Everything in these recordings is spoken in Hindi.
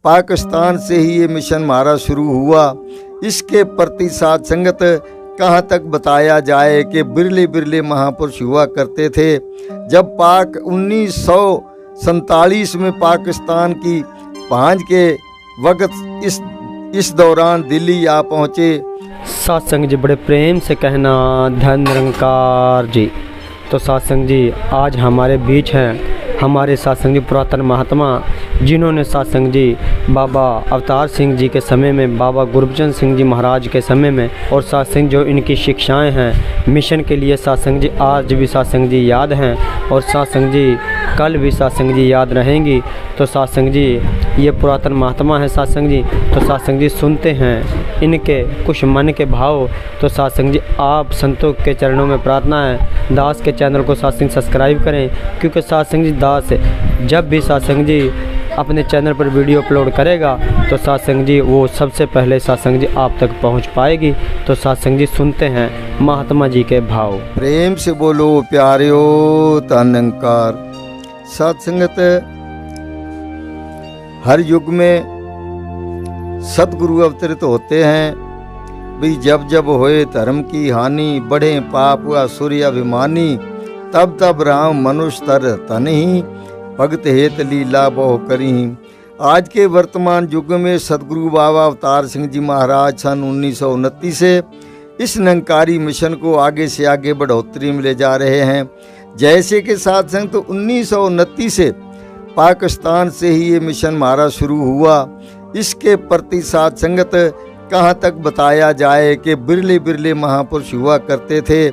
पाकिस्तान से ही ये मिशन हमारा शुरू हुआ। इसके प्रति साथ संगत कहाँ तक बताया जाए कि बिरले बिरले महापुरुष हुआ करते थे। जब पाक 1947 में पाकिस्तान की भांज के वक्त इस दौरान दिल्ली आ पहुँचे। सत्संग जी बड़े प्रेम से कहना धन निरंकार जी। तो सत्संग जी आज हमारे बीच हैं हमारे सत्संग जी पुरातन महात्मा, जिन्होंने सत्संग जी बाबा अवतार सिंह जी के समय में, बाबा गुरबचन सिंह जी महाराज के समय में, और सत्संग जो इनकी शिक्षाएं हैं मिशन के लिए सत्संग जी आज भी सत्संग जी याद हैं और सत्संग जी कल भी सत्संग जी याद रहेंगी। तो सत्संग जी ये पुरातन महात्मा है सत्संग जी, तो सत्संग जी सुनते हैं इनके कुछ मन के भाव। तो सत्संग जी आप संतों के चरणों में प्रार्थना है दास के चैनल को सत्संग सब्सक्राइब करें, क्योंकि सत्संग जी दास जब भी सत्संग जी अपने चैनल पर वीडियो अपलोड करेगा तो सत्संग जी वो सबसे पहले सत्संग जी आप तक पहुंच पाएगी। तो सत्संग जी सुनते हैं महात्मा जी के भाव। प्रेम से बोलो प्यारियो धन्यकार। सत्संगत हर युग में सदगुरु अवतरित होते हैं। भी जब जब होए धर्म की हानि, बढ़े पाप हुआ सूर्य अभिमानी, तब तब राम मनुष्य तर तन ही, भगत हेत लीला बहु करी। आज के वर्तमान युग में सदगुरु बाबा अवतार सिंह जी महाराज सन 1929 से इस निरंकारी मिशन को आगे से आगे बढ़ोतरी में ले जा रहे हैं। जैसे कि साथ संग तो 1929 से पाकिस्तान से ही ये मिशन हमारा शुरू हुआ। इसके प्रति साथ संगत कहाँ तक बताया जाए कि बिरले बिरले महापुरुष हुआ करते थे।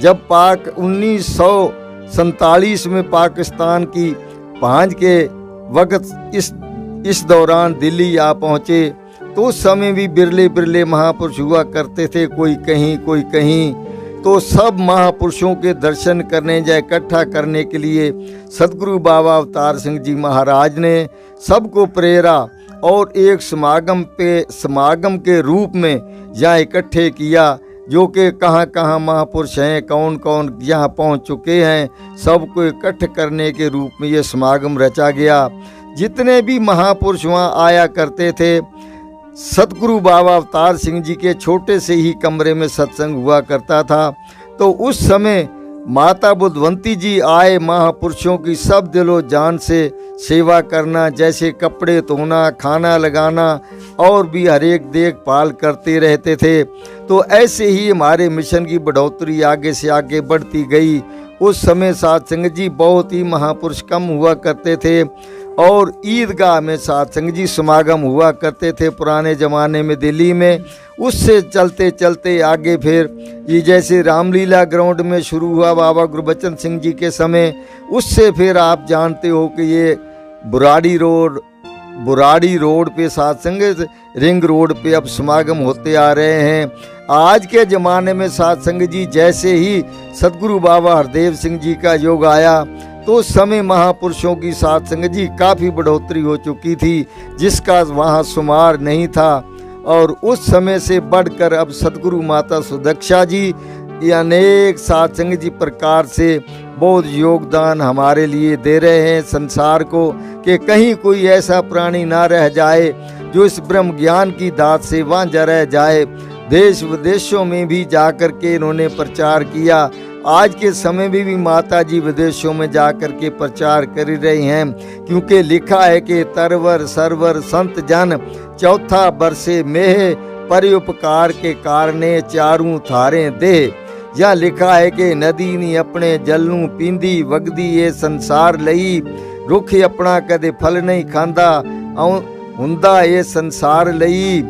जब पाक 1947 में पाकिस्तान की भांज के वक्त इस दौरान दिल्ली आ पहुँचे तो उस समय भी बिरले बिरले महापुरुष हुआ करते थे, कोई कहीं कोई कहीं। तो सब महापुरुषों के दर्शन करने या इकट्ठा करने के लिए सदगुरु बाबा अवतार सिंह जी महाराज ने सबको प्रेरा और एक समागम के रूप में यहाँ इकट्ठे किया, जो कि कहाँ कहाँ महापुरुष हैं, कौन कौन यहाँ पहुँच चुके हैं, सबको इकट्ठ करने के रूप में ये समागम रचा गया। जितने भी महापुरुष वहाँ आया करते थे, सतगुरु बाबा अवतार सिंह जी के छोटे से ही कमरे में सत्संग हुआ करता था। तो उस समय माता बुद्धवंती जी आए महापुरुषों की सब दिलो जान से सेवा करना, जैसे कपड़े धोना, खाना लगाना और भी हर एक देखभाल करते रहते थे। तो ऐसे ही हमारे मिशन की बढ़ोतरी आगे से आगे बढ़ती गई। उस समय सत्संग जी बहुत ही महापुरुष कम हुआ करते थे और ईदगाह में सत्संग जी समागम हुआ करते थे पुराने ज़माने में दिल्ली में। उससे चलते चलते आगे फिर ये जैसे रामलीला ग्राउंड में शुरू हुआ बाबा गुरबचन सिंह जी के समय, उससे फिर आप जानते हो कि ये बुराड़ी रोड पे सत्संग, रिंग रोड पे अब समागम होते आ रहे हैं। आज के ज़माने में सत्संग जी जैसे ही सतगुरु बाबा हरदेव सिंह जी का योग आया तो उस समय महापुरुषों की सत्संग जी काफ़ी बढ़ोतरी हो चुकी थी, जिसका वहाँ शुमार नहीं था। और उस समय से बढ़कर अब सतगुरु माता सुदक्षा जी ये अनेक सत्संग जी प्रकार से बहुत योगदान हमारे लिए दे रहे हैं संसार को, कि कहीं कोई ऐसा प्राणी ना रह जाए जो इस ब्रह्म ज्ञान की दात से वांझा रह जाए। देश विदेशों में भी जाकर के इन्होंने प्रचार किया। आज के समय में भी माता जी विदेशों में जाकर के प्रचार कर रही हैं, क्योंकि लिखा है कि तरवर सरवर संत जन चौथा बरसे मेह, परोपकार के कारणे चारू थारे देह। यह लिखा है कि नदी नी अपने जल नू पींदी, वगदी ये संसार लई, रुख अपना कदे फल नहीं खांदा, हुंदा ये संसार लई,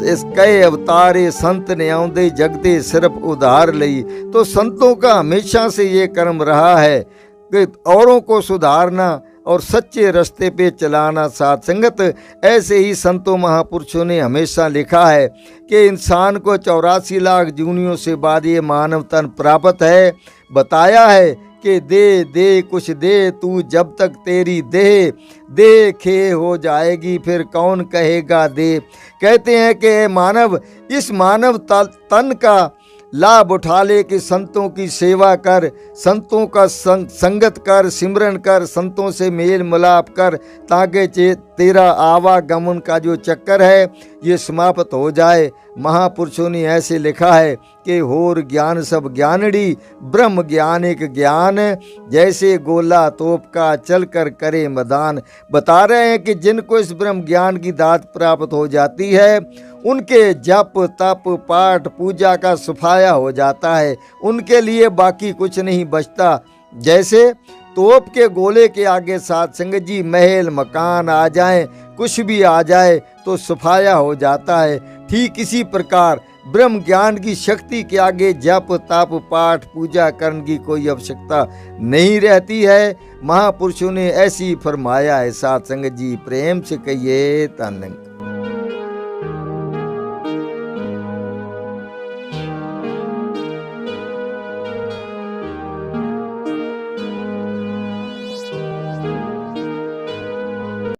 इस कई अवतारे संत ने आउंदे जगदे सिर्फ उधार लई। तो संतों का हमेशा से ये कर्म रहा है कि औरों को सुधारना और सच्चे रास्ते पे चलाना। साथ संगत ऐसे ही संतों महापुरुषों ने हमेशा लिखा है कि इंसान को 84 लाख जूनियों से बाद ये मानव तन प्राप्त है। बताया है कि दे दे कुछ दे तू, जब तक तेरी देह देखे हो जाएगी फिर कौन कहेगा दे। कहते हैं कि मानव इस मानव तन का लाभ उठा ले कि संतों की सेवा कर, संतों का संगत कर, सिमरन कर, संतों से मेल मिलाप कर, तेरा आवागमन का जो चक्कर है ये समाप्त हो जाए। महापुरुषों ने ऐसे लिखा है कि होर ज्ञान सब ज्ञानड़ी, ब्रह्म ज्ञान एक ज्ञान, जैसे गोला तोप का चल कर करे मैदान। बता रहे हैं कि जिनको इस ब्रह्म ज्ञान की दात प्राप्त हो जाती है उनके जप तप पाठ पूजा का सफाया हो जाता है, उनके लिए बाकी कुछ नहीं बचता। जैसे तोप के गोले के आगे साथ संगत जी महल मकान आ जाए, कुछ भी आ जाए तो सफाया हो जाता है। ठीक इसी प्रकार ब्रह्म ज्ञान की शक्ति के आगे जप तप पाठ पूजा करने की कोई आवश्यकता नहीं रहती है। महापुरुषों ने ऐसी फरमाया है। साथ संगत जी प्रेम से कहिए धन्यवाद।